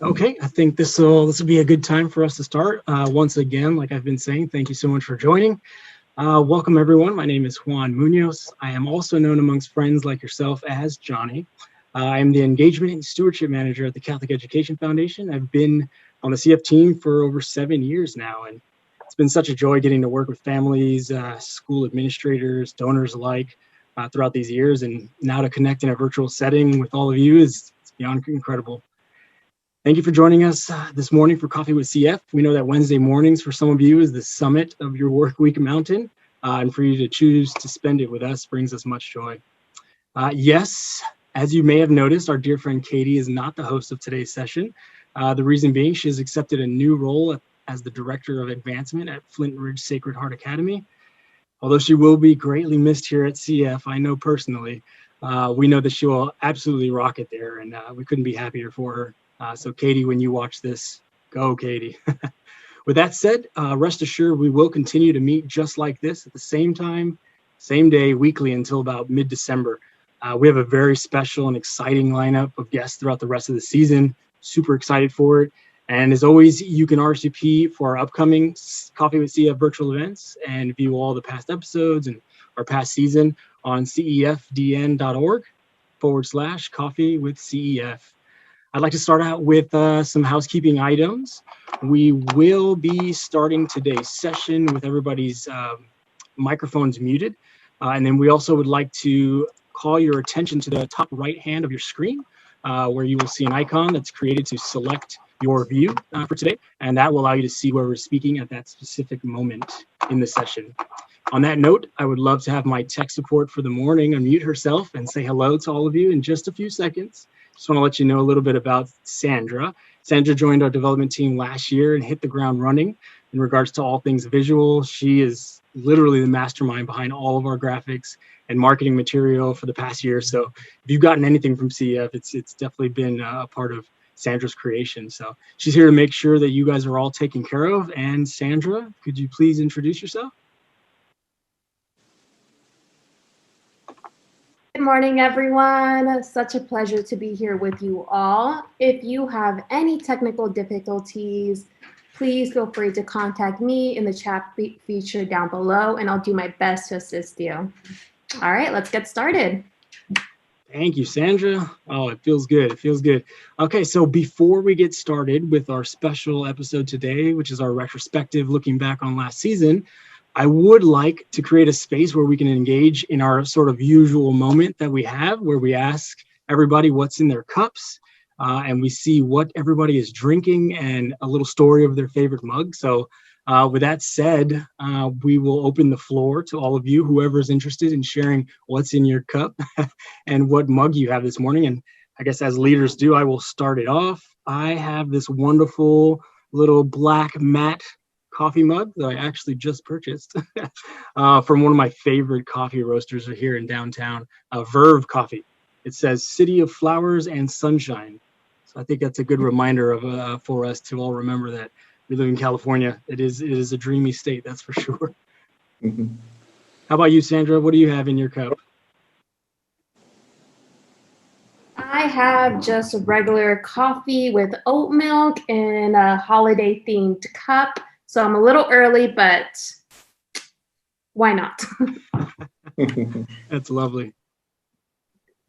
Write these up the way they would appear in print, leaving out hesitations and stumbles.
Okay, I think this will be a good time for us to start. Once again, like I've been saying, thank you so much for joining. Welcome everyone. My name is Juan Munoz. I am also known amongst friends like yourself as Johnny. I am the Engagement and Stewardship Manager at the Catholic Education Foundation. I've been on the CF team for over 7 years now, and it's been such a joy getting to work with families, school administrators, donors alike throughout these years, and now to connect in a virtual setting with all of you is beyond incredible. Thank you for joining us this morning for Coffee with CF. We know that Wednesday mornings for some of you is the summit of your work week mountain, and for you to choose to spend it with us brings us much joy. Yes, as you may have noticed, our dear friend Katie is not the host of today's session. The reason being she has accepted a new role as the Director of Advancement at Flint Ridge Sacred Heart Academy. Although she will be greatly missed here at CF, I know personally, we know that she will absolutely rock it there, and we couldn't be happier for her. So Katie, when you watch this, go Katie. With that said, rest assured we will continue to meet just like this at the same time, same day, weekly until about mid-December. We have a very special and exciting lineup of guests throughout the rest of the season. Super excited for it. And as always, you can RSVP for our upcoming Coffee with CF virtual events and view all the past episodes and our past season on cefdn.org/coffee with CEF. I'd like to start out with some housekeeping items. We will be starting today's session with everybody's microphones muted. And then we also would like to call your attention to the top right hand of your screen, where you will see an icon that's created to select your view for today. And that will allow you to see where we're speaking at that specific moment in the session. On that note, I would love to have my tech support for the morning unmute herself and say hello to all of you in just a few seconds. Just want to let you know a little bit about Sandra. Sandra joined our development team last year and hit the ground running in regards to all things visual. She is literally the mastermind behind all of our graphics and marketing material for the past year. So if you've gotten anything from CF, it's definitely been a part of Sandra's creation. So she's here to make sure that you guys are all taken care of. And Sandra, could you please introduce yourself? Good morning, everyone. Such a pleasure to be here with you all. If you have any technical difficulties, please feel free to contact me in the chat feature down below, and I'll do my best to assist you. All right, let's get started. Thank you, Sandra. Oh, it feels good. It feels good. Okay, so before we get started with our special episode today, which is our retrospective looking back on last season, I would like to create a space where we can engage in our sort of usual moment that we have, where we ask everybody what's in their cups, and we see what everybody is drinking and a little story of their favorite mug. So with that said, we will open the floor to all of you, whoever's interested in sharing what's in your cup and what mug you have this morning. And I guess as leaders do, I will start it off. I have this wonderful little black matte coffee mug that I actually just purchased from one of my favorite coffee roasters here in downtown, Verve Coffee. It says City of Flowers and Sunshine. So I think that's a good reminder of for us to all remember that we live in California. It is a dreamy state, that's for sure. Mm-hmm. How about you, Sandra? What do you have in your cup? I have just regular coffee with oat milk in a holiday-themed cup. So I'm a little early, but why not? That's lovely.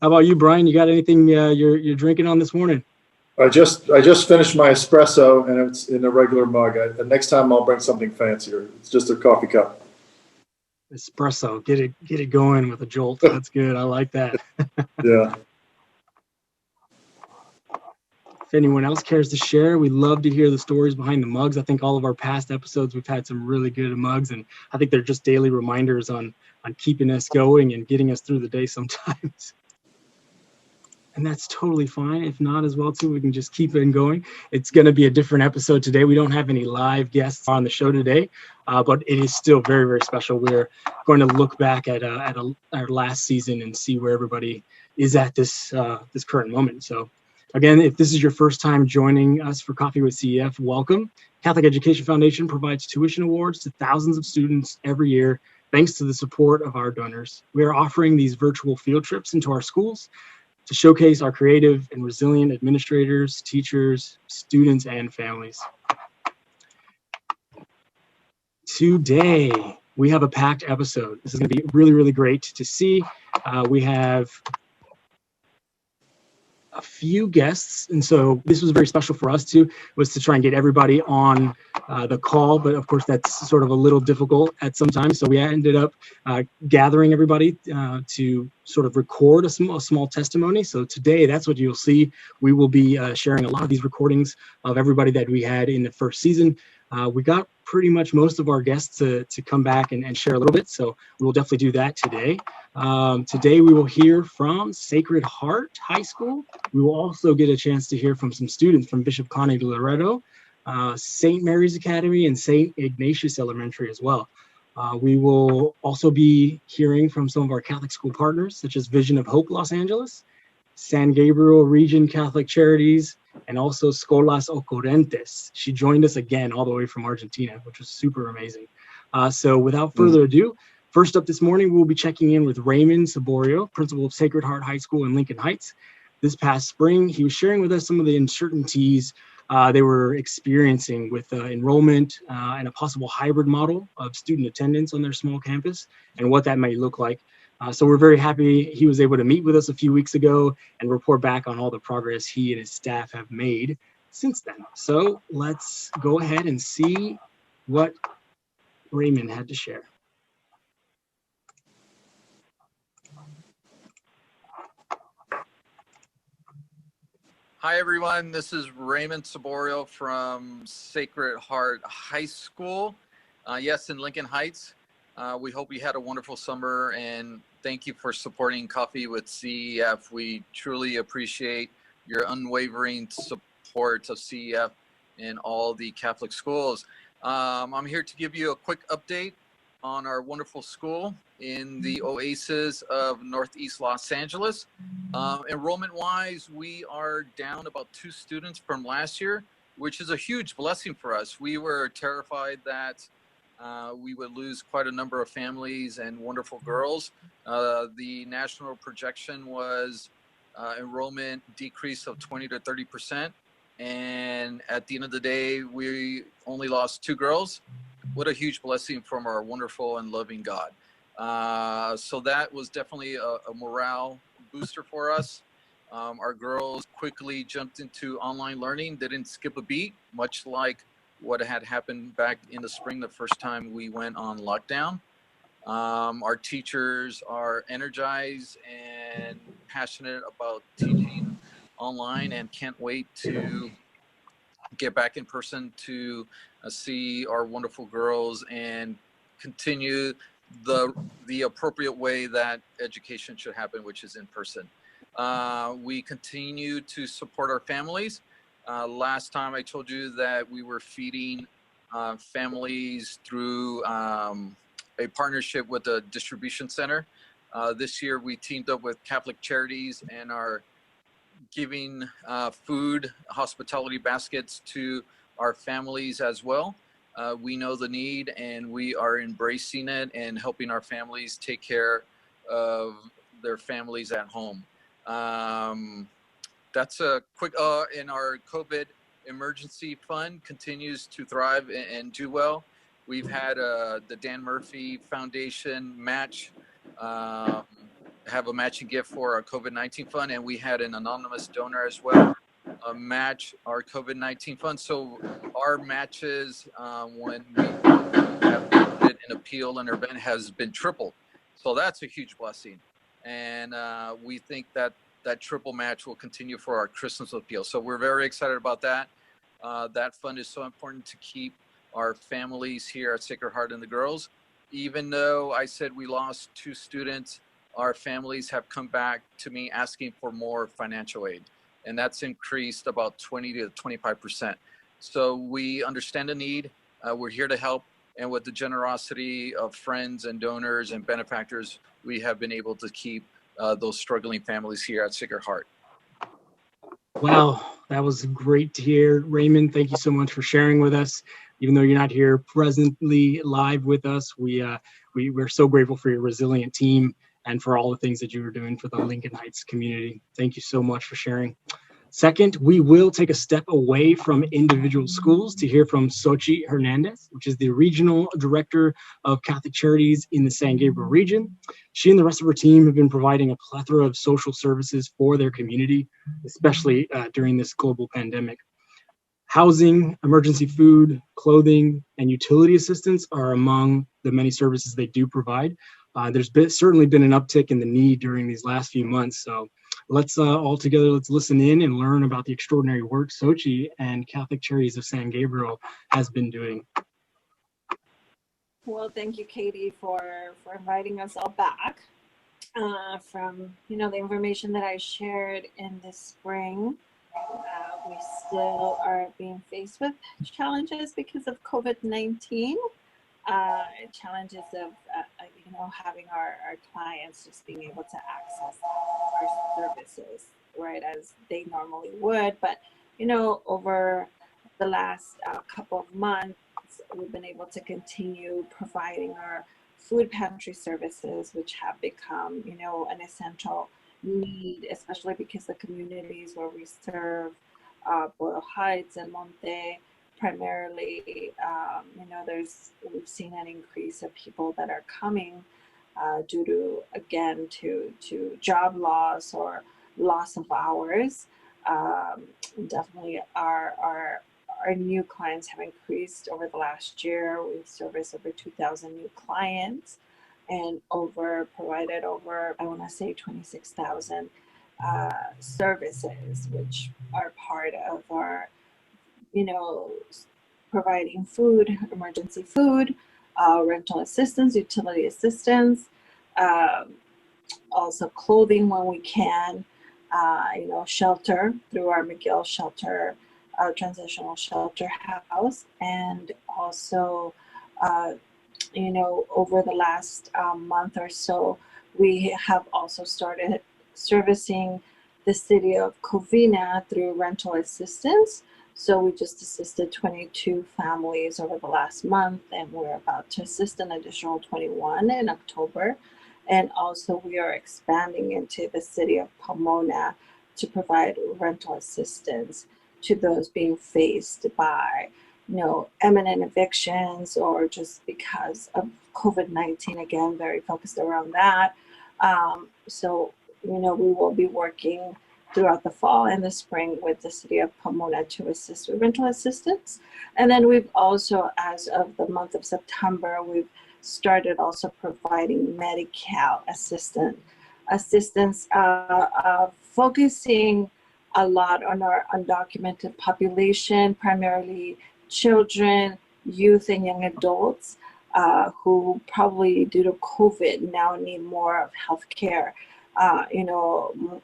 How about you, Brian? You got anything you're drinking on this morning? I just finished my espresso, and it's in a regular mug. Next time I'll bring something fancier. It's just a coffee cup. Espresso, get it going with a jolt. That's good. I like that. Yeah. If anyone else cares to share, we'd love to hear the stories behind the mugs. I think all of our past episodes, we've had some really good mugs, and I think they're just daily reminders on keeping us going and getting us through the day sometimes. And that's totally fine. If not as well, too, we can just keep it going. It's going to be a different episode today. We don't have any live guests on the show today, but it is still very, very special. We're going to look back at our last season and see where everybody is at this current moment. So again, if this is your first time joining us for Coffee with CEF, welcome. Catholic Education Foundation provides tuition awards to thousands of students every year, thanks to the support of our donors. We are offering these virtual field trips into our schools to showcase our creative and resilient administrators, teachers, students, and families. Today, we have a packed episode. This is going to be really, really great to see. We have a few guests, and so this was very special for us too, was to try and get everybody on the call, but of course that's sort of a little difficult at some times, so we ended up gathering everybody to sort of record a small testimony. So today, that's what you'll see. We will be sharing a lot of these recordings of everybody that we had in the first season. We got pretty much most of our guests to come back and share a little bit, so we will definitely do that today. Today we will hear from Sacred Heart High School. We will also get a chance to hear from some students from Bishop Conaty Loretto, St. Mary's Academy, and St. Ignatius Elementary as well. We will also be hearing from some of our Catholic school partners, such as Vision of Hope Los Angeles, San Gabriel Region Catholic Charities, and also SCHOLAS OCCURENTES. She joined us again all the way from Argentina, which was super amazing. So without further ado, first up this morning, we'll be checking in with Raymond Saborio, principal of Sacred Heart High School in Lincoln Heights. This past spring, he was sharing with us some of the uncertainties they were experiencing with enrollment and a possible hybrid model of student attendance on their small campus and what that might look like. So we're very happy he was able to meet with us a few weeks ago and report back on all the progress he and his staff have made since then. So let's go ahead and see what Raymond had to share. Hi, everyone. This is Raymond Saborio from Sacred Heart High School. Yes, in Lincoln Heights. We hope you had a wonderful summer, and thank you for supporting Coffee with CEF. We truly appreciate your unwavering support of CEF in all the Catholic schools. I'm here to give you a quick update on our wonderful school in the oasis of Northeast Los Angeles. Enrollment-wise, we are down about 2 students from last year, which is a huge blessing for us. We were terrified that we would lose quite a number of families and wonderful girls. The national projection was enrollment decrease of 20 to 30%. And at the end of the day, we only lost 2 girls. What a huge blessing from our wonderful and loving God. So that was definitely a morale booster for us. Our girls quickly jumped into online learning. They didn't skip a beat, much like what had happened back in the spring, the first time we went on lockdown. Our teachers are energized and passionate about teaching online and can't wait to get back in person to see our wonderful girls and continue the appropriate way that education should happen, which is in person. We continue to support our families. Last time I told you that we were feeding families through a partnership with a distribution center. This year we teamed up with Catholic Charities and are giving food, hospitality baskets to our families as well. We know the need and we are embracing it and helping our families take care of their families at home. That's a quick, and our COVID emergency fund continues to thrive and do well. We've had the Dan Murphy Foundation match, have a matching gift for our COVID-19 fund, and we had an anonymous donor as well match our COVID-19 fund. So our matches, when we have an appeal and event, has been tripled. So that's a huge blessing. And we think that that triple match will continue for our Christmas appeal. So we're very excited about that. That fund is so important to keep our families here at Sacred Heart and the girls. Even though I said we lost 2 students, our families have come back to me asking for more financial aid. And that's increased about 20 to 25%. So we understand the need. We're here to help. And with the generosity of friends and donors and benefactors, we have been able to keep those struggling families here at Sacred Heart. Wow, that was great to hear. Raymond, thank you so much for sharing with us. Even though you're not here presently live with us, we're so grateful for your resilient team and for all the things that you are doing for the Lincoln Heights community. Thank you so much for sharing. Second, we will take a step away from individual schools to hear from Sochi Hernandez, which is the Regional Director of Catholic Charities in the San Gabriel region. She and the rest of her team have been providing a plethora of social services for their community, especially during this global pandemic. Housing, emergency food, clothing, and utility assistance are among the many services they do provide. There's certainly been an uptick in the need during these last few months, so let's let's listen in and learn about the extraordinary work Sochi and Catholic Charities of San Gabriel has been doing. Well, thank you, Katie, for inviting us all back. From the information that I shared in the spring, we still are being faced with challenges because of COVID-19. Challenges of having our clients just being able to access our services right as they normally would, but over the last couple of months we've been able to continue providing our food pantry services, which have become an essential need, especially because the communities where we serve, Boyle Heights and Monte, primarily, we've seen an increase of people that are coming due to, again, to job loss or loss of hours. Definitely our new clients have increased over the last year. We've serviced over 2,000 new clients and provided over, I want to say 26,000 services, which are part of our providing food, emergency food, rental assistance, utility assistance, also clothing when we can, shelter through our McGill shelter, transitional shelter house, and also, over the last month or so, we have also started servicing the city of Covina through rental assistance. So we just assisted 22 families over the last month, and we're about to assist an additional 21 in October. And also we are expanding into the city of Pomona to provide rental assistance to those being faced by, imminent evictions or just because of COVID-19, again, very focused around that. So, we will be working throughout the fall and the spring with the city of Pomona to assist with rental assistance. And then we've also, as of the month of September, we've started also providing Medi-Cal assistance, focusing a lot on our undocumented population, primarily children, youth, and young adults who probably due to COVID now need more of healthcare.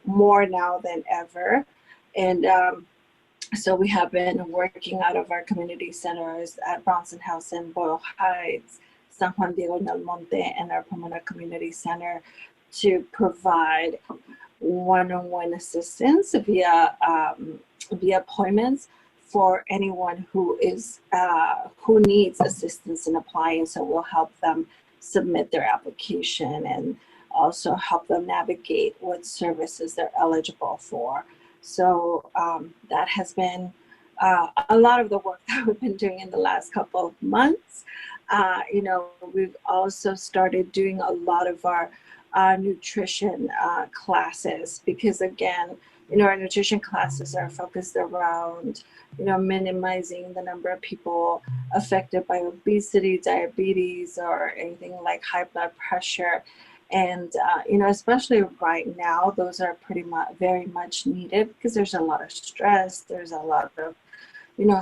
More now than ever. And so we have been working out of our community centers at Bronson House in Boyle Heights, San Juan Diego del Monte, and our Pomona Community Center to provide one-on-one assistance via appointments for anyone who needs assistance in applying. So we'll help them submit their application and also help them navigate what services they're eligible for. So that has been a lot of the work that we've been doing in the last couple of months. We've also started doing a lot of our nutrition classes because, again, our nutrition classes are focused around, minimizing the number of people affected by obesity, diabetes, or anything like high blood pressure. And, especially right now, those are very much needed because there's a lot of stress. There's a lot of,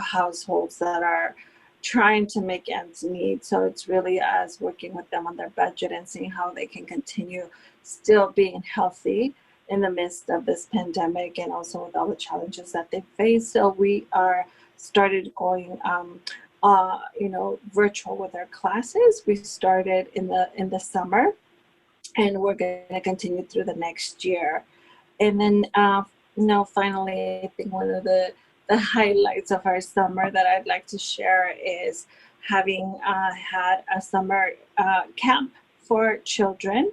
households that are trying to make ends meet. So it's really us working with them on their budget and seeing how they can continue still being healthy in the midst of this pandemic and also with all the challenges that they face. So we are started going, virtual with our classes. We started in the summer. And we're going to continue through the next year. And then, finally, I think one of the highlights of our summer that I'd like to share is having had a summer camp for children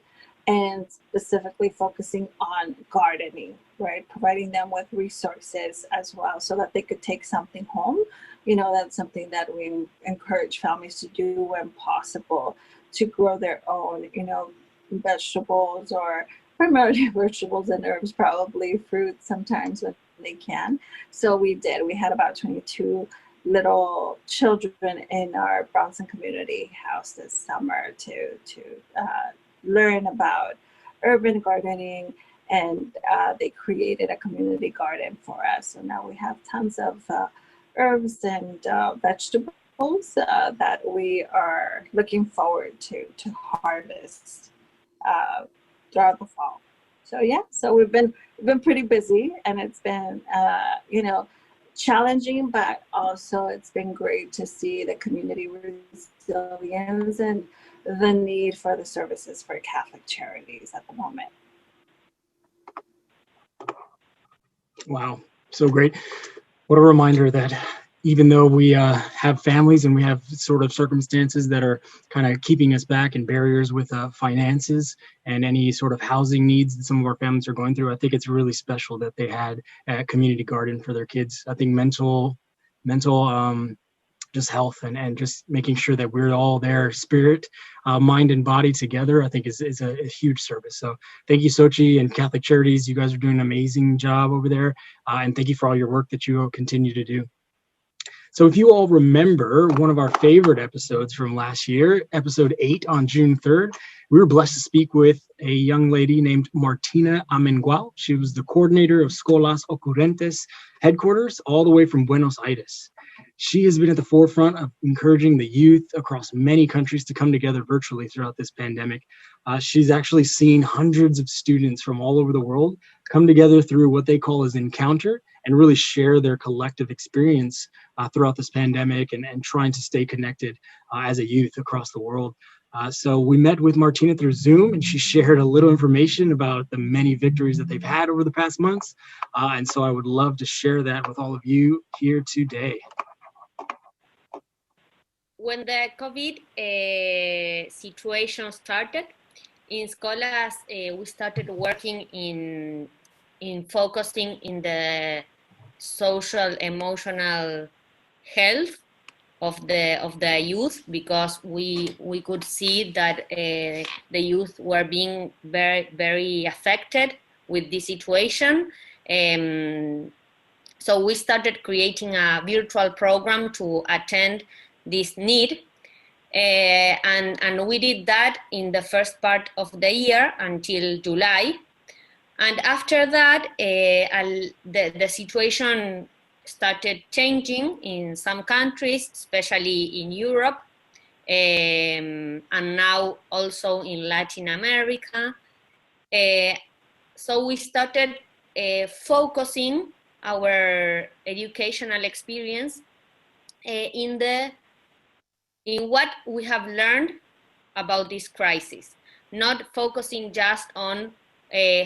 and specifically focusing on gardening, right? Providing them with resources as well so that they could take something home. You know, that's something that we encourage families to do when possible, to grow their own, you know, vegetables, or primarily vegetables and herbs, probably fruits sometimes when they can. So we did. We had about 22 little children in our Bronson community house this summer to learn about urban gardening, and they created a community garden for us. So now we have tons of herbs and vegetables that we are looking forward to harvest throughout the fall. So yeah, so we've been pretty busy, and it's been you know, challenging, but also it's been great to see the community resilience and the need for the services for Catholic Charities at the moment. Wow, so great. What a reminder that even though we have families and we have sort of circumstances that are kind of keeping us back and barriers with finances and any sort of housing needs that some of our families are going through, I think it's really special that they had a community garden for their kids. I think mental just health and just making sure that we're all there, spirit, mind, and body together, I think is a huge service. So thank you, Sochi and Catholic Charities. You guys are doing an amazing job over there. And thank you for all your work that you will continue to do. So if you all remember one of our favorite episodes from last year, episode 8 on June 3rd, we were blessed to speak with a young lady named Martina Amengual. She was the coordinator of SCHOLAS OCCURENTES headquarters all the way from Buenos Aires. She has been at the forefront of encouraging the youth across many countries to come together virtually throughout this pandemic. She's actually seen hundreds of students from all over the world come together through what they call as Encounter and really share their collective experience throughout this pandemic and trying to stay connected as a youth across the world. So we met with Martina through Zoom, and she shared a little information about the many victories that they've had over the past months. And so I would love to share that with all of you here today. When the COVID situation started, in SCHOLAS, we started working in focusing in the social, emotional health of the youth, because we could see that the youth were being very, very affected with this situation. So we started creating a virtual program to attend this need, and we did that in the first part of the year until July, and after that the situation started changing in some countries, especially in Europe, and now also in Latin America. So we started focusing our educational experience in what we have learned about this crisis, not focusing just on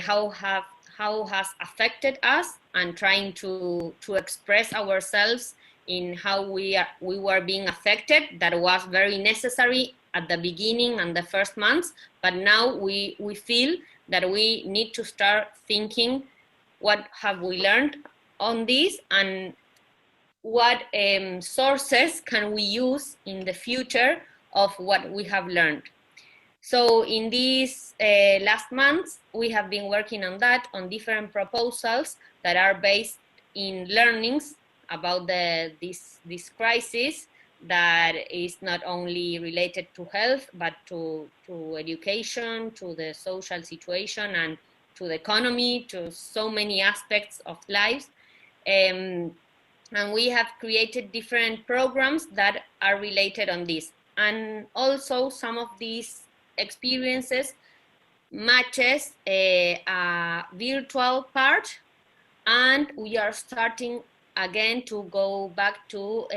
how has affected us and trying to express ourselves in how we were being affected. That was very necessary at the beginning and the first months, but now we feel that we need to start thinking, what have we learned on this, and what sources can we use in the future of what we have learned. So in these last months, we have been working on that, on different proposals that are based in learnings about this crisis that is not only related to health, but to education, to the social situation, and to the economy, to so many aspects of life. And we have created different programs that are related on this. And also some of these experiences matches a virtual part, and we are starting again to go back to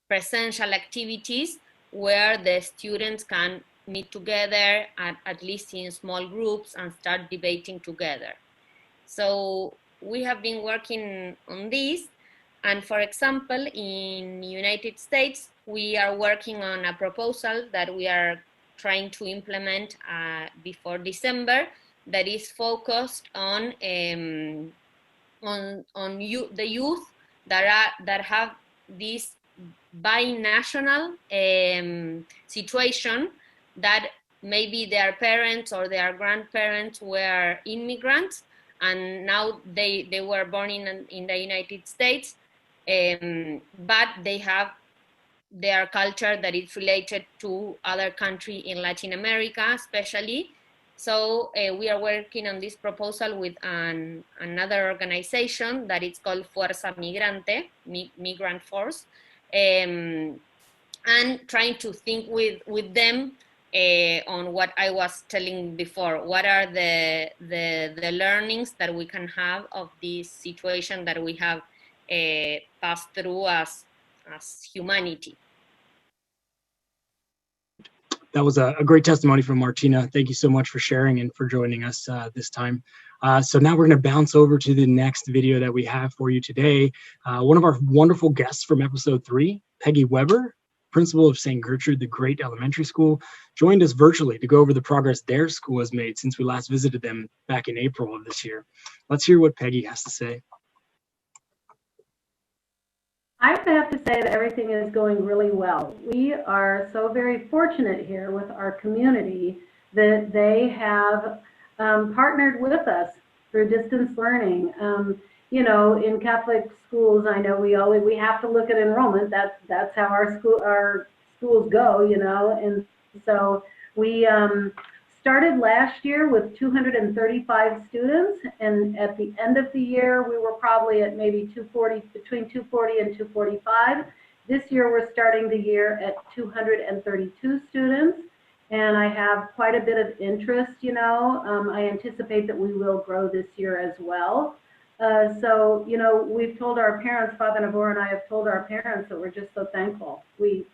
presential activities where the students can meet together at least in small groups and start debating together. So we have been working on this, and for example, in the United States, we are working on a proposal that we are trying to implement before December, that is focused on the youth that have this binational situation, that maybe their parents or their grandparents were immigrants, and now they were born in the United States, but they have their culture that is related to other country in Latin America, especially. So we are working on this proposal with another organization that is called Fuerza Migrante, Migrant Force, and trying to think with them on what I was telling before. What are the learnings that we can have of this situation that we have passed through as humanity? That was a great testimony from Martina. Thank you so much for sharing and for joining us this time. So now we're going to bounce over to the next video that we have for you today. One of our wonderful guests from episode 3, Peggy Weber, principal of St. Gertrude, the Great Elementary School, joined us virtually to go over the progress their school has made since we last visited them back in April of this year. Let's hear what Peggy has to say. I have to say that everything is going really well. We are so very fortunate here with our community that they have partnered with us through distance learning. You know, in Catholic schools, I know we have to look at enrollment. That's how our schools go, you know. And so we started last year with 235 students, and at the end of the year, we were probably at maybe 240, between 240 and 245. This year, we're starting the year at 232 students, and I have quite a bit of interest, you know. I anticipate that we will grow this year as well. So, you know, we've told our parents, Father Navarro and I have told our parents that we're just so thankful. We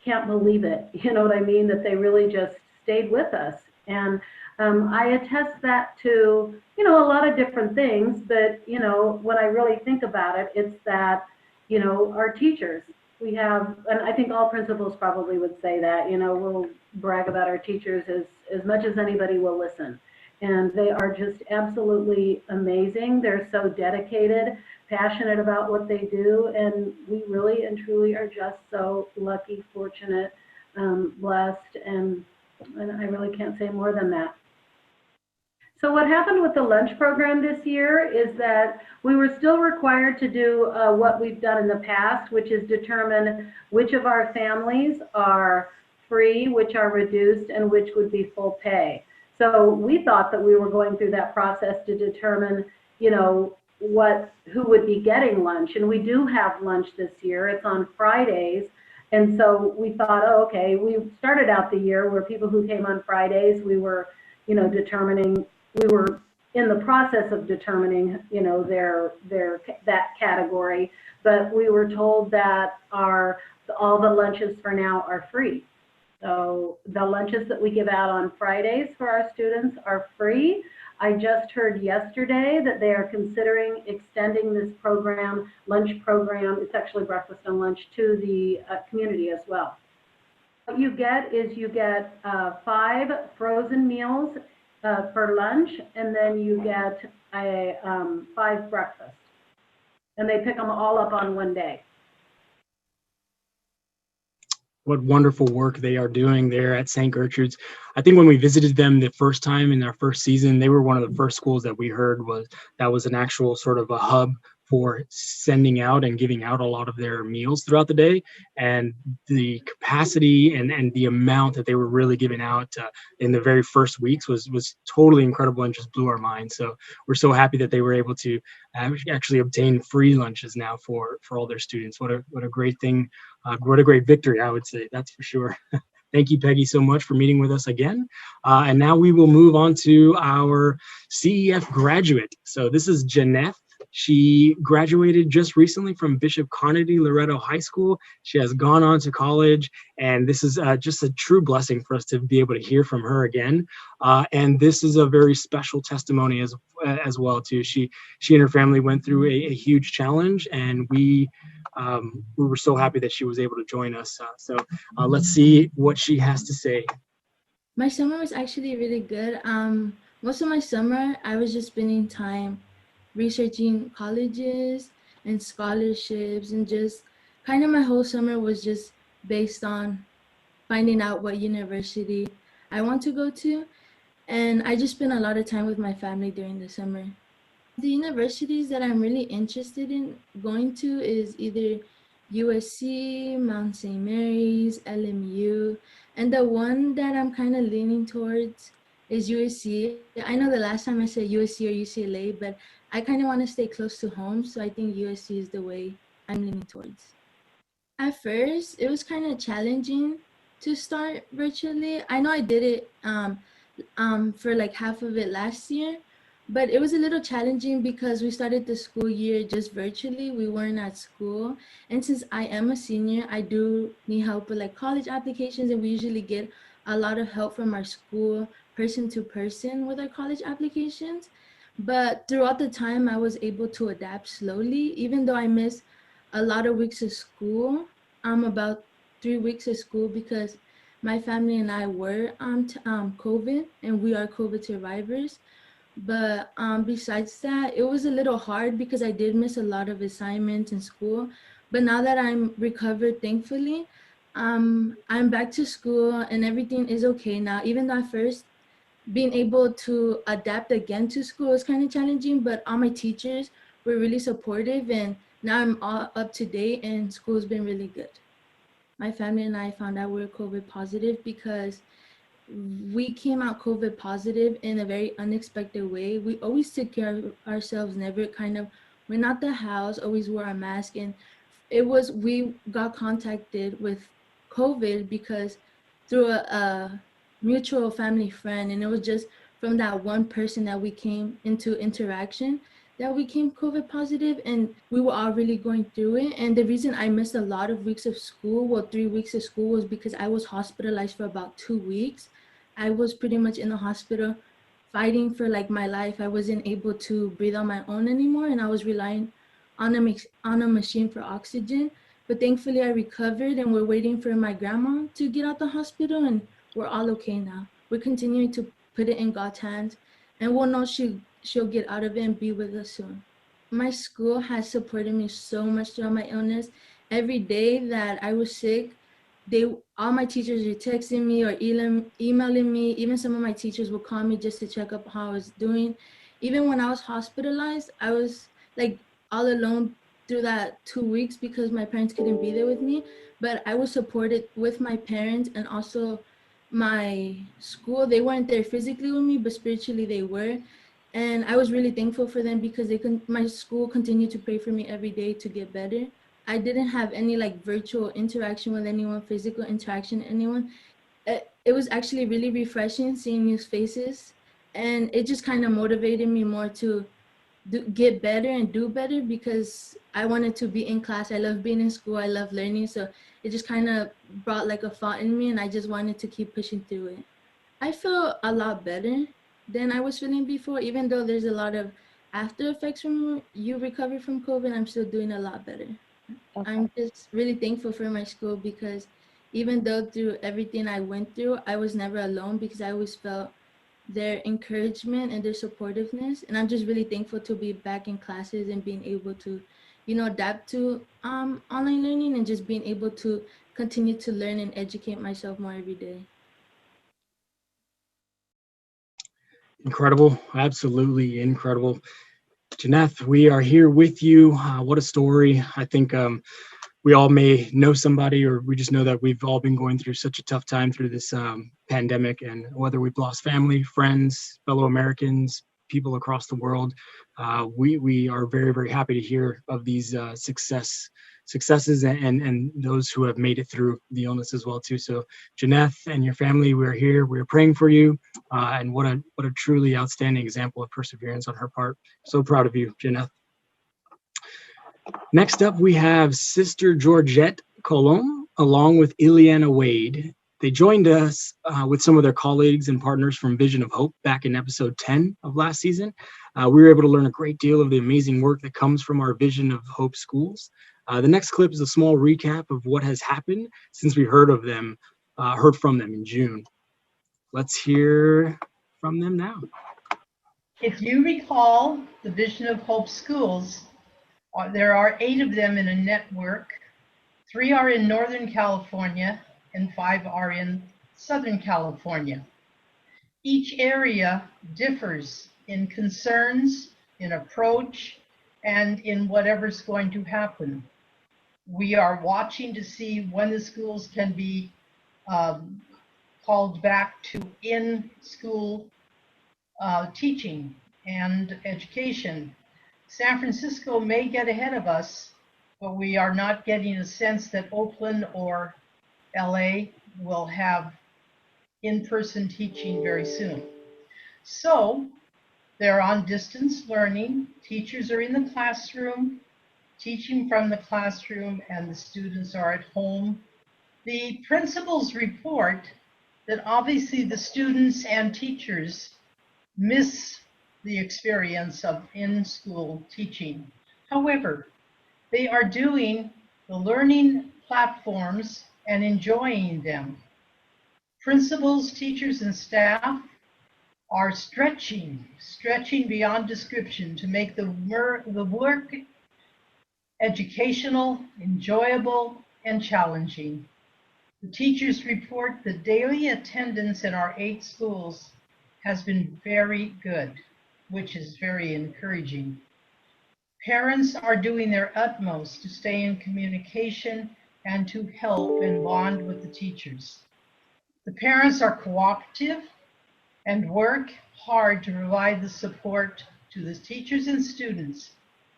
can't believe it, you know what I mean, that they really just stayed with us. And I attest that to, you know, a lot of different things, but, you know, when I really think about it, it's that, you know, our teachers, we have, and I think all principals probably would say that, you know, we'll brag about our teachers as much as anybody will listen. And they are just absolutely amazing. They're so dedicated, passionate about what they do, and we really and truly are just so lucky, fortunate, blessed, and I really can't say more than that. So what happened with the lunch program this year is that we were still required to do what we've done in the past, which is determine which of our families are free, which are reduced, and which would be full pay. So we thought that we were going through that process to determine, you know, who would be getting lunch. And we do have lunch this year. It's on Fridays. And so we thought, oh, okay, we started out the year where people who came on Fridays, we were, you know, we were in the process of determining, you know, that category, but we were told that all the lunches for now are free. So the lunches that we give out on Fridays for our students are free. I just heard yesterday that they are considering extending this program, lunch program, it's actually breakfast and lunch, to the community as well. What you get is you get 5 frozen meals for lunch, and then you get 5 breakfasts. And they pick them all up on one day. What wonderful work they are doing there at St. Gertrude's. I think when we visited them the first time in our first season, they were one of the first schools that we heard was an actual sort of a hub for sending out and giving out a lot of their meals throughout the day. And the capacity and the amount that they were really giving out in the very first weeks was totally incredible and just blew our minds. So we're so happy that they were able to actually obtain free lunches now for all their students. What a great thing. What a great victory, I would say, that's for sure. Thank you, Peggy, so much for meeting with us again. And now we will move on to our CEF graduate. So this is Jeaneth. She graduated just recently from Bishop Conaty Loretto High School. She has gone on to college, and this is just a true blessing for us to be able to hear from her again. And this is a very special testimony as well too. She and her family went through a huge challenge, and we were so happy that she was able to join us. So let's see what she has to say. My summer was actually really good. Most of my summer, I was just spending time researching colleges and scholarships, and just kind of my whole summer was just based on finding out what university I want to go to. And I just spent a lot of time with my family during the summer. The universities that I'm really interested in going to is either USC, Mount St. Mary's, LMU, and the one that I'm kind of leaning towards is USC. I know the last time I said USC or UCLA, but I kind of want to stay close to home, so I think USC is the way I'm leaning towards. At first, it was kind of challenging to start virtually. I know I did it for like half of it last year, but it was a little challenging because we started the school year just virtually. We weren't at school. And since I am a senior, I do need help with like college applications, and we usually get a lot of help from our school person to person with our college applications. But throughout the time, I was able to adapt slowly, even though I missed a lot of weeks of school. About 3 weeks of school because my family and I were on COVID, and we are COVID survivors. But besides that, it was a little hard because I did miss a lot of assignments in school. But now that I'm recovered, thankfully, I'm back to school and everything is okay now. Even though at first being able to adapt again to school is kind of challenging, but all my teachers were really supportive, and now I'm all up to date and school's been really good. My family and I found out we were COVID positive because we came out COVID positive in a very unexpected way. We always took care of ourselves, never kind of went out the house, always wore a mask. And we got contacted with COVID because through a mutual family friend. And it was just from that one person that we came into interaction that we came COVID positive, and we were all really going through it. And the reason I missed a lot of weeks of school, 3 weeks of school, was because I was hospitalized for about 2 weeks. I was pretty much in the hospital fighting for like my life. I wasn't able to breathe on my own anymore, and I was relying on a machine for oxygen. But thankfully I recovered, and we're waiting for my grandma to get out the hospital, and we're all okay now. We're continuing to put it in God's hands, and we'll know she'll get out of it and be with us soon. My school has supported me so much throughout my illness. Every day that I was sick, all my teachers were texting me or emailing me. Even some of my teachers would call me just to check up how I was doing. Even when I was hospitalized, I was like all alone through that 2 weeks because my parents couldn't be there with me. But I was supported with my parents and also my school. They weren't there physically with me, but spiritually they were. And I was really thankful for them because my school continued to pray for me every day to get better. I didn't have any like virtual interaction with anyone, physical interaction with anyone. It was actually really refreshing seeing new faces, and it just kind of motivated me more to get better and do better because I wanted to be in class. I love being in school. I love learning. So it just kind of brought like a thought in me, and I just wanted to keep pushing through it. I feel a lot better than I was feeling before. Even though there's a lot of after effects from you recover from COVID, I'm still doing a lot better. Okay. I'm just really thankful for my school because even though through everything I went through, I was never alone because I always felt their encouragement and their supportiveness. And I'm just really thankful to be back in classes and being able to, adapt to online learning and just being able to continue to learn and educate myself more every day. Incredible, absolutely incredible. Jeaneth, we are here with you. What a story. I think we all may know somebody, or we just know that we've all been going through such a tough time through this pandemic, and whether we've lost family, friends, fellow Americans, people across the world, we are very, very happy to hear of these successes and those who have made it through the illness as well too. So Jeaneth and your family, we're here, we're praying for you, and what a truly outstanding example of perseverance on her part. So proud of you, Jeaneth. Next up, we have Sister Georgette Coulombe, along with Ileana Wade. They joined us with some of their colleagues and partners from Vision of Hope back in episode 10 of last season. We were able to learn a great deal of the amazing work that comes from our Vision of Hope schools. The next clip is a small recap of what has happened since we heard from them in June. let's hear from them now. If you recall the Vision of Hope schools, there are 8 of them in a network. 3 are in Northern California and 5 are in Southern California. Each area differs in concerns, in approach, and in whatever's going to happen. We are watching to see when the schools can be called back to in-school teaching and education. San Francisco may get ahead of us, but we are not getting a sense that Oakland or LA will have in-person teaching very soon. So they're on distance learning. Teachers are in the classroom, teaching from the classroom, and the students are at home. The principals report that obviously the students and teachers miss the experience of in-school teaching. However, they are doing the learning platforms and enjoying them. Principals, teachers, and staff are stretching beyond description to make the work educational, enjoyable, and challenging. The teachers report the daily attendance in our 8 schools has been very good, which is very encouraging. Parents are doing their utmost to stay in communication and to help and bond with the teachers. The parents are cooperative and work hard to provide the support to the teachers and students.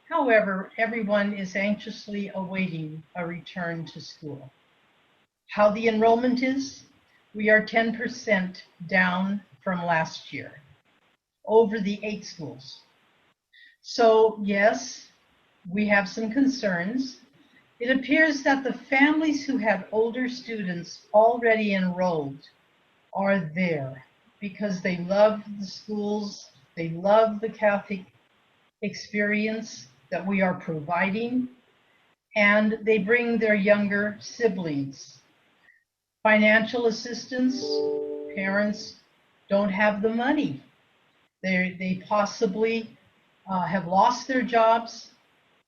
However, everyone is anxiously awaiting a return to school. How the enrollment is? We are 10% down from last year over the 8 schools. So yes, we have some concerns. It appears that the families who had older students already enrolled are there because they love the schools, they love the Catholic experience that we are providing, and they bring their younger siblings. Financial assistance, parents don't have the money. They possibly have lost their jobs.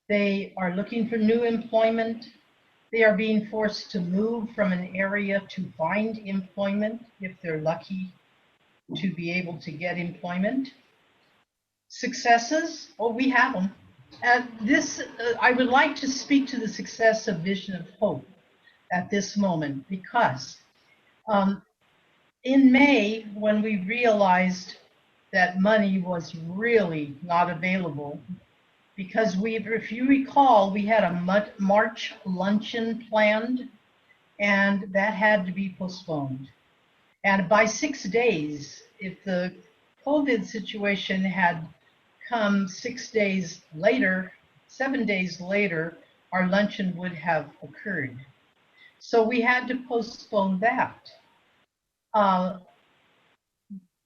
They are looking for new employment. They are being forced to move from an area to find employment if they're lucky to be able to get employment. Successes, well, we have them. I would like to speak to the success of Vision of Hope at this moment because in May, when we realized that money was really not available, because if you recall, we had a March luncheon planned, and that had to be postponed. And by 6 days, if the COVID situation had come 6 days later, 7 days later, our luncheon would have occurred. So we had to postpone that.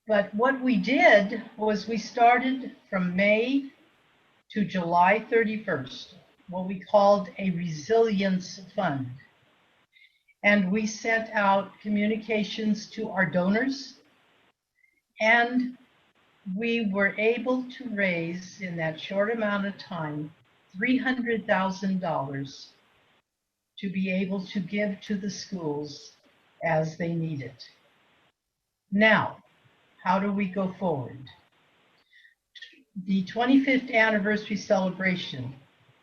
But what we did was we started from May to July 31st, what we called a resilience fund. And we sent out communications to our donors, and we were able to raise in that short amount of time $300,000 to be able to give to the schools as they need it. Now, how do we go forward? The 25th anniversary celebration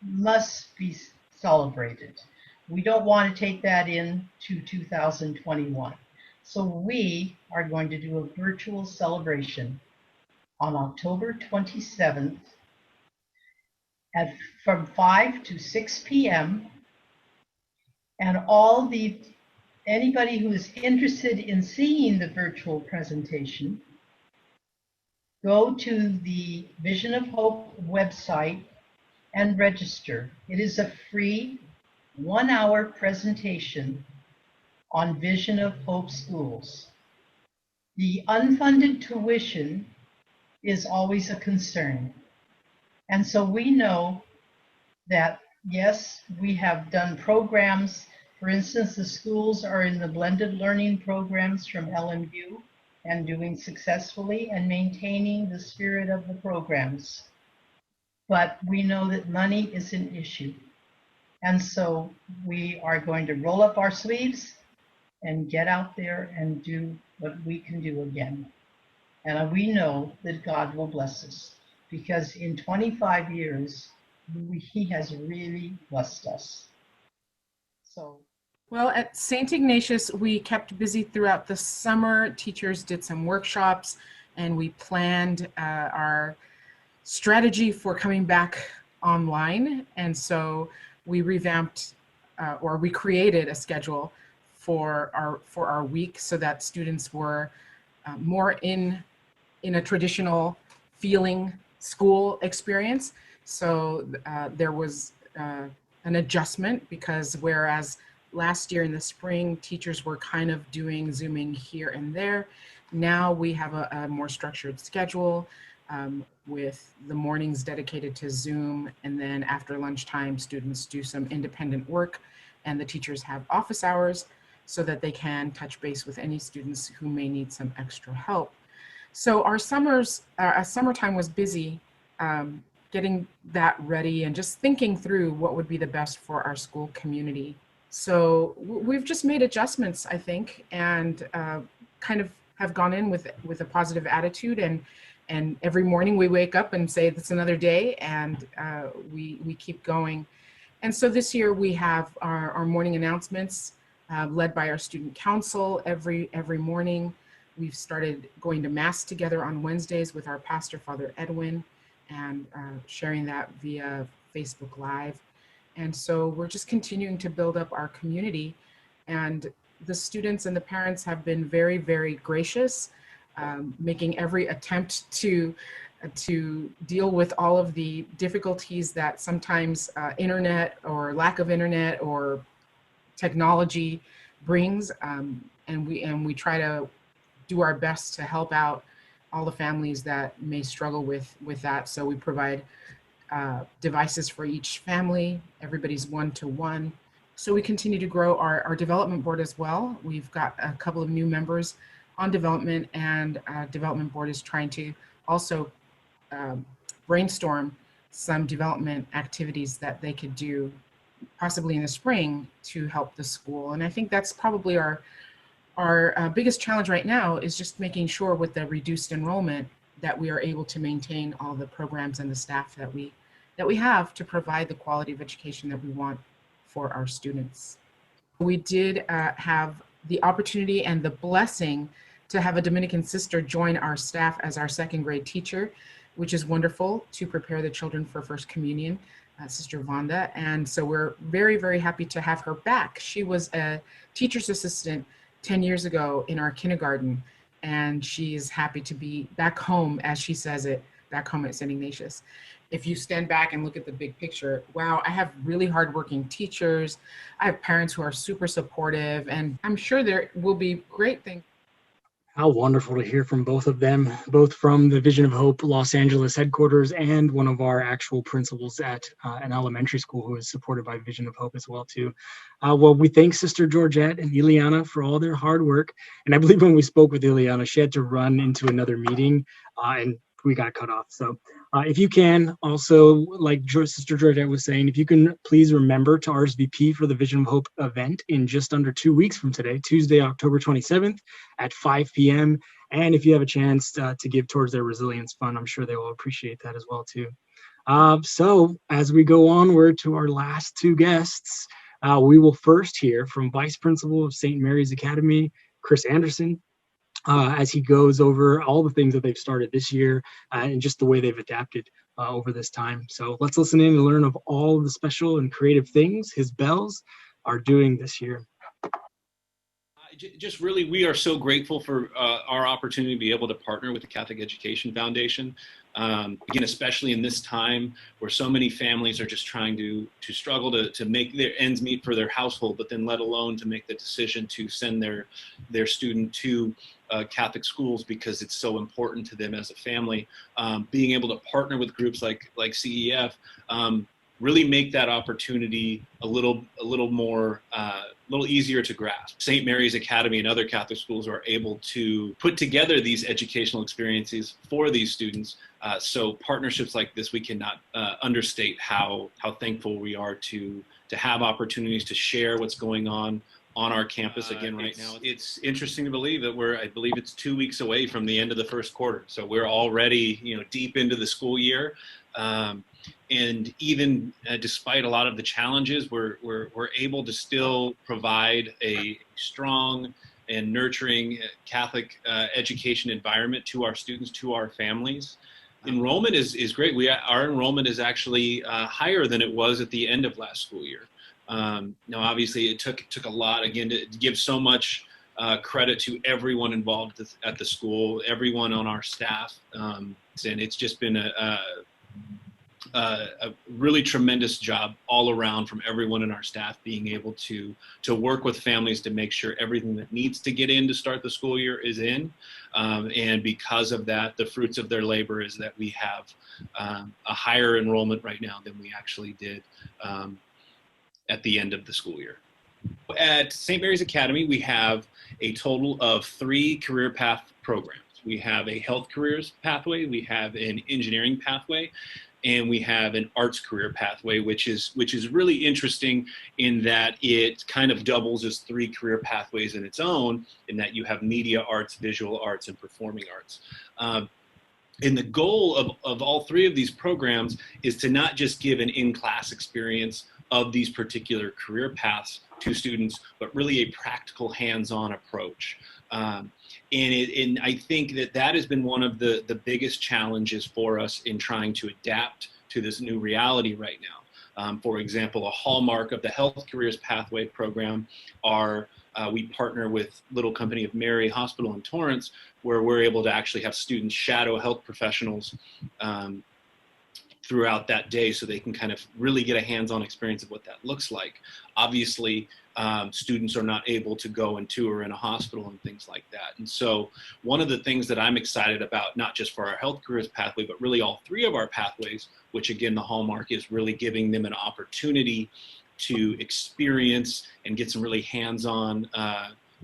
must be celebrated. We don't want to take that into 2021. So we are going to do a virtual celebration on October 27th from 5 to 6 p.m. And anybody who is interested in seeing the virtual presentation, go to the Vision of Hope website and register. It is a free 1-hour presentation on Vision of Hope schools. The unfunded tuition is always a concern. And so we know that, yes, we have done programs. For instance, the schools are in the blended learning programs from LMU. and doing successfully and maintaining the spirit of the programs. But we know that money is an issue. And so we are going to roll up our sleeves and get out there and do what we can do again. And we know that God will bless us, because in 25 years, he has really blessed us. So. Well, at St. Ignatius, we kept busy throughout the summer. Teachers did some workshops, and we planned our strategy for coming back online. And so we revamped or we created a schedule for our week so that students were more in a traditional feeling school experience. So there was an adjustment, because whereas last year in the spring, teachers were kind of doing Zooming here and there, now we have a more structured schedule with the mornings dedicated to Zoom, and then after lunchtime, students do some independent work, and the teachers have office hours so that they can touch base with any students who may need some extra help. So our summertime was busy getting that ready and just thinking through what would be the best for our school community. So we've just made adjustments, I think, and kind of have gone in with a positive attitude, and every morning we wake up and say it's another day, and we keep going. And so this year we have our morning announcements led by our student council every morning. We've started going to Mass together on Wednesdays with our pastor, Father Edwin, and sharing that via Facebook Live. And so we're just continuing to build up our community, and the students and the parents have been very, very gracious, making every attempt to deal with all of the difficulties that sometimes internet or lack of internet or technology brings, and we try to do our best to help out all the families that may struggle with that. So we provide devices for each family. Everybody's one-to-one. So we continue to grow our development board as well. We've got a couple of new members on development, and development board is trying to also brainstorm some development activities that they could do possibly in the spring to help the school. And I think that's probably our biggest challenge right now, is just making sure with the reduced enrollment that we are able to maintain all the programs and the staff that we have to provide the quality of education that we want for our students. We did have the opportunity and the blessing to have a Dominican sister join our staff as our second grade teacher, which is wonderful, to prepare the children for First Communion, Sister Vonda. And so we're very, very happy to have her back. She was a teacher's assistant 10 years ago in our kindergarten, and she is happy to be back home, as she says it, back home at St. Ignatius. If you stand back and look at the big picture, wow, I have really hardworking teachers. I have parents who are super supportive, and I'm sure there will be great things. How wonderful to hear from both of them, both from the Vision of Hope Los Angeles headquarters and one of our actual principals at an elementary school who is supported by Vision of Hope as well too. Well, we thank Sister Georgette and Ileana for all their hard work. And I believe when we spoke with Ileana, she had to run into another meeting and we got cut off. So if you can also, like Sister Georgette was saying, if you can please remember to RSVP for the Vision of Hope event in just under 2 weeks from today, Tuesday, October 27th at 5 p.m. And if you have a chance to give towards their resilience fund, I'm sure they will appreciate that as well too. So as we go onward to our last two guests, we will first hear from Vice Principal of St. Mary's Academy, Chris Anderson, as he goes over all the things that they've started this year and just the way they've adapted over this time. So let's listen in and learn of all the special and creative things his bells are doing this year. Just really, we are so grateful for our opportunity to be able to partner with the Catholic Education Foundation. Again, especially in this time where so many families are just trying to struggle to make their ends meet for their household, but then let alone to make the decision to send their student to Catholic schools because it's so important to them as a family. Being able to partner with groups like CEF really make that opportunity a little more, little easier to grasp. St. Mary's Academy and other Catholic schools are able to put together these educational experiences for these students. So partnerships like this, we cannot understate how thankful we are to have opportunities to share what's going on our campus again right now. It's interesting to believe that I believe it's 2 weeks away from the end of the first quarter. So we're already, deep into the school year. And even despite a lot of the challenges, we're able to still provide a strong and nurturing Catholic education environment to our students, to our families. Enrollment is great. Our enrollment is actually higher than it was at the end of last school year. Now, obviously, it took a lot, again, to give so much credit to everyone involved at the school, everyone on our staff. And it's just been a really tremendous job all around from everyone in our staff, being able to work with families to make sure everything that needs to get in to start the school year is in. And because of that, the fruits of their labor is that we have a higher enrollment right now than we actually did at the end of the school year. At St. Mary's Academy, we have a total of 3 career path programs. We have a health careers pathway, we have an engineering pathway, and we have an arts career pathway, which is really interesting in that it kind of doubles as 3 career pathways in its own, in that you have media arts, visual arts, and performing arts. And the goal of all 3 of these programs is to not just give an in-class experience of these particular career paths to students, but really a practical hands-on approach. And I think that has been one of the biggest challenges for us in trying to adapt to this new reality right now. For example, a hallmark of the Health Careers Pathway program are we partner with Little Company of Mary Hospital in Torrance, where we're able to actually have students shadow health professionals throughout that day, so they can kind of really get a hands-on experience of what that looks like. Obviously, students are not able to go and tour in a hospital and things like that. And so one of the things that I'm excited about, not just for our health careers pathway, but really all 3 of our pathways, which again, the hallmark is really giving them an opportunity to experience and get some really hands-on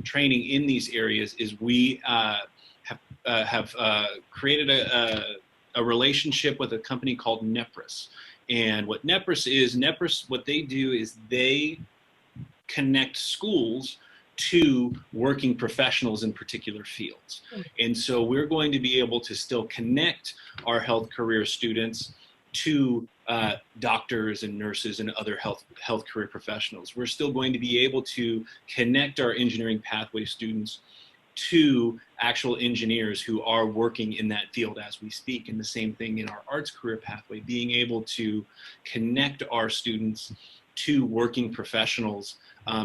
training in these areas, is we have created a relationship with a company called Nepris. And what Nepris, what they do is they connect schools to working professionals in particular fields. And so we're going to be able to still connect our health career students to doctors and nurses and other health career professionals. We're still going to be able to connect our engineering pathway students to actual engineers who are working in that field as we speak. And the same thing in our arts career pathway, being able to connect our students to working professionals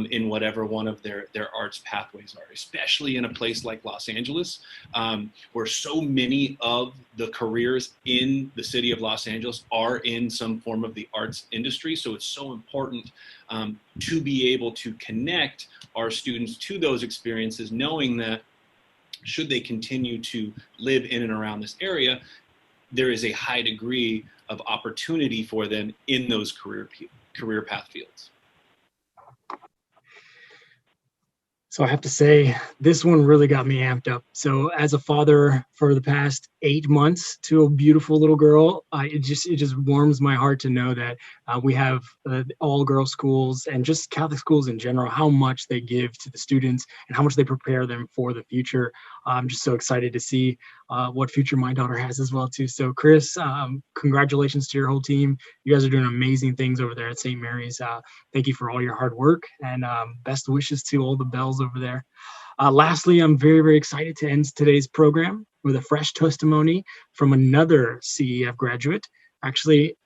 in whatever one of their arts pathways are, especially in a place like Los Angeles, where so many of the careers in the city of Los Angeles are in some form of the arts industry. So it's so important to be able to connect our students to those experiences, knowing that should they continue to live in and around this area, there is a high degree of opportunity for them in those career path fields. So I have to say, this one really got me amped up. So as a father for the past 8 months to a beautiful little girl, it just warms my heart to know that we have all girl schools and just Catholic schools in general, how much they give to the students and how much they prepare them for the future. I'm just so excited to see what future my daughter has as well too. So Chris, congratulations to your whole team. You guys are doing amazing things over there at St. Mary's. Thank you for all your hard work, and best wishes to all the bells over there. Lastly, I'm very, very excited to end today's program with a fresh testimony from another CEF graduate. Actually,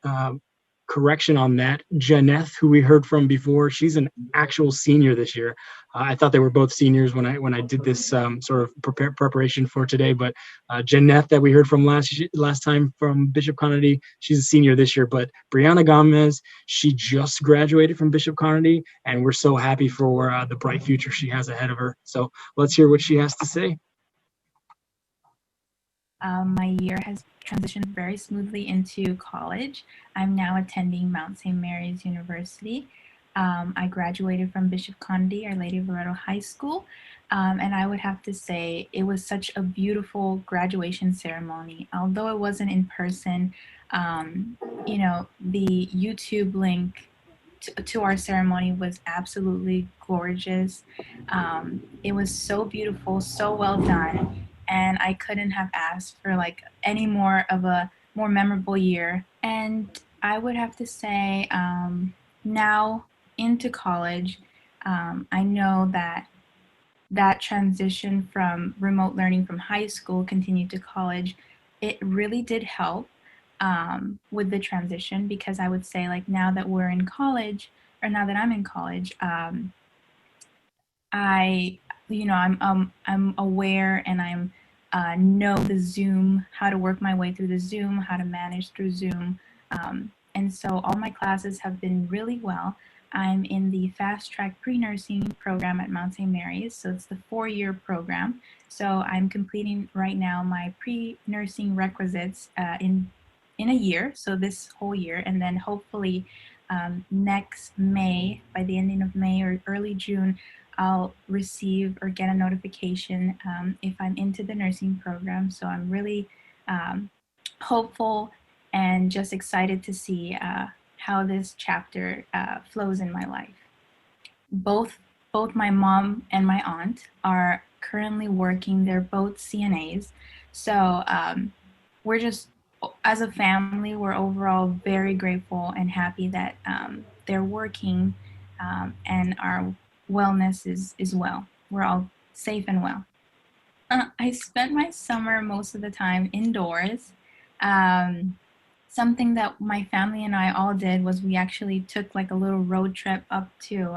correction on that, Jeaneth, who we heard from before, she's an actual senior this year. I thought they were both seniors when I did this sort of preparation for today, but Jeaneth, that we heard from last time from Bishop Conaty, she's a senior this year. But Brianna Gomez, she just graduated from Bishop Conaty, and we're so happy for the bright future she has ahead of her. So let's hear what she has to say. My year has transitioned very smoothly into college. I'm now attending Mount St. Mary's University. I graduated from Bishop Conaty, Our Lady of Loretto High School, and I would have to say it was such a beautiful graduation ceremony. Although it wasn't in person, you know, the YouTube link to our ceremony was absolutely gorgeous. It was so beautiful, so well done, and I couldn't have asked for like any more of a more memorable year. And I would have to say now into college, I know that transition from remote learning from high school continued to college, it really did help with the transition, because I would say like now that we're in college, or now that I'm in college, I'm aware, and I'm know the Zoom, how to work my way through the Zoom, how to manage through Zoom, and so all my classes have been really well. I'm in the fast track pre-nursing program at Mount St. Mary's, so it's the 4-year program. So I'm completing right now my pre-nursing requisites in a year, so this whole year, and then hopefully next May, by the ending of May or early June, I'll receive or get a notification if I'm into the nursing program. So I'm really hopeful and just excited to see how this chapter flows in my life. Both my mom and my aunt are currently working. They're both CNAs. So we're just, as a family, we're overall very grateful and happy that they're working and our wellness is well. We're all safe and well. I spent my summer most of the time indoors. Something that my family and I all did was we actually took like a little road trip up to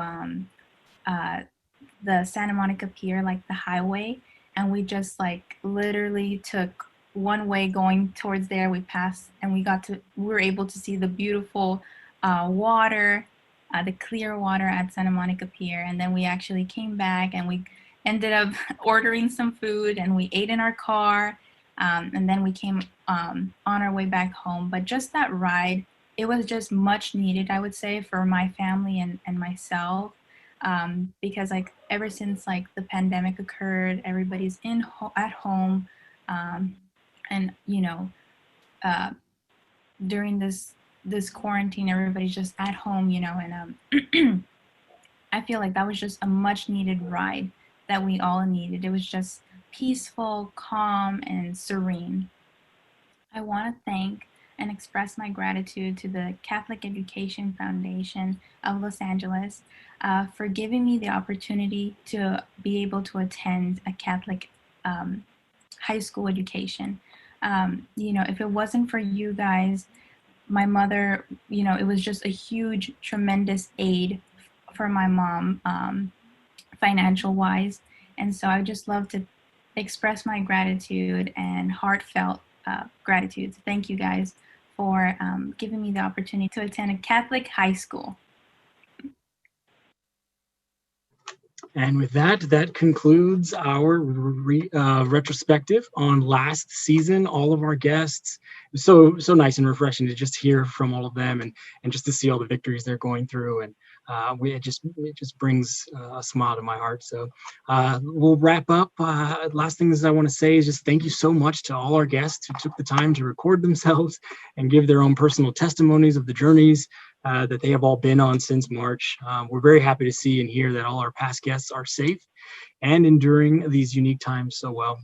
the Santa Monica Pier, like the highway, and we just like literally took one way going towards there. We passed and we were able to see the beautiful water, the clear water at Santa Monica Pier, and then we actually came back and we ended up ordering some food and we ate in our car. And then we came on our way back home. But just that ride, it was just much needed, I would say, for my family and myself. Because like ever since like the pandemic occurred, everybody's at home. And you know, during this quarantine, everybody's just at home, you know, and I feel like that was just a much needed ride that we all needed. It was just peaceful, calm, and serene. I want to thank and express my gratitude to the Catholic Education Foundation of Los Angeles for giving me the opportunity to be able to attend a Catholic high school education. You know, if it wasn't for you guys, my mother, you know, it was just a huge, tremendous aid for my mom, financial wise. And so I just love to express my gratitude and heartfelt gratitude. So thank you guys for giving me the opportunity to attend a Catholic high school. And with that concludes our retrospective on last season. All of our guests, it was so nice and refreshing to just hear from all of them and just to see all the victories they're going through. And it just brings a smile to my heart. So we'll wrap up. Last things I want to say is just thank you so much to all our guests who took the time to record themselves and give their own personal testimonies of the journeys that they have all been on since March. We're very happy to see and hear that all our past guests are safe and enduring these unique times so well.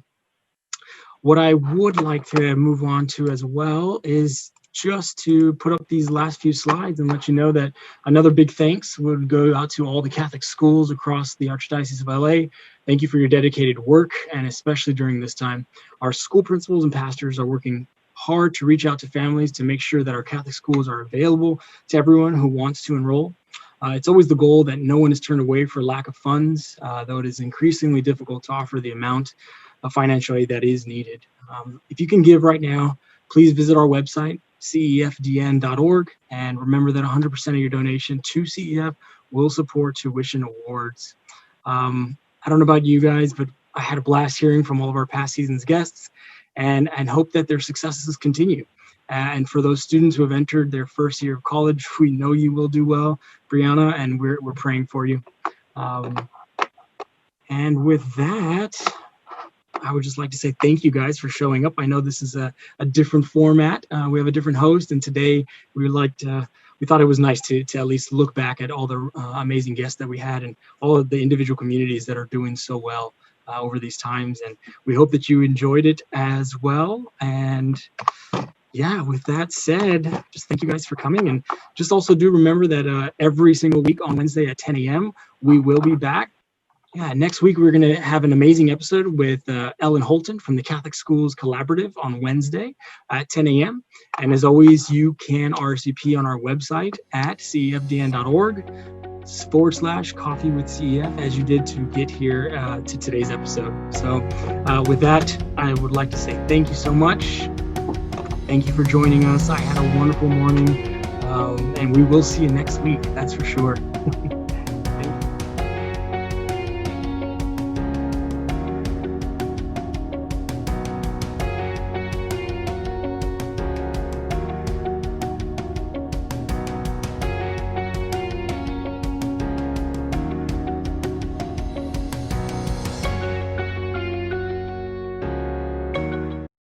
What I would like to move on to as well is just to put up these last few slides and let you know that another big thanks would go out to all the Catholic schools across the Archdiocese of LA. Thank you for your dedicated work, and especially during this time. Our school principals and pastors are working hard to reach out to families to make sure that our Catholic schools are available to everyone who wants to enroll. It's always the goal that no one is turned away for lack of funds, though it is increasingly difficult to offer the amount of financial aid that is needed. If you can give right now, please visit our website, cefdn.org, and remember that 100% of your donation to CEF will support tuition awards. I don't know about you guys, but I had a blast hearing from all of our past season's guests, and hope that their successes continue. And for those students who have entered their first year of college, we know you will do well, Brianna, and we're praying for you. And with that, I would just like to say thank you guys for showing up. I know this is a different format. We have a different host, and today we thought it was nice to at least look back at all the amazing guests that we had and all of the individual communities that are doing so well over these times. And we hope that you enjoyed it as well. And yeah, with that said, just thank you guys for coming. And just also do remember that every single week on Wednesday at 10 a.m., we will be back. Yeah, next week we're going to have an amazing episode with Ellen Holton from the Catholic Schools Collaborative on Wednesday at 10 a.m. And as always, you can RSVP on our website at cefdn.org/coffee with CEF, as you did to get here to today's episode. So with that, I would like to say thank you so much. Thank you for joining us. I had a wonderful morning, and we will see you next week, that's for sure.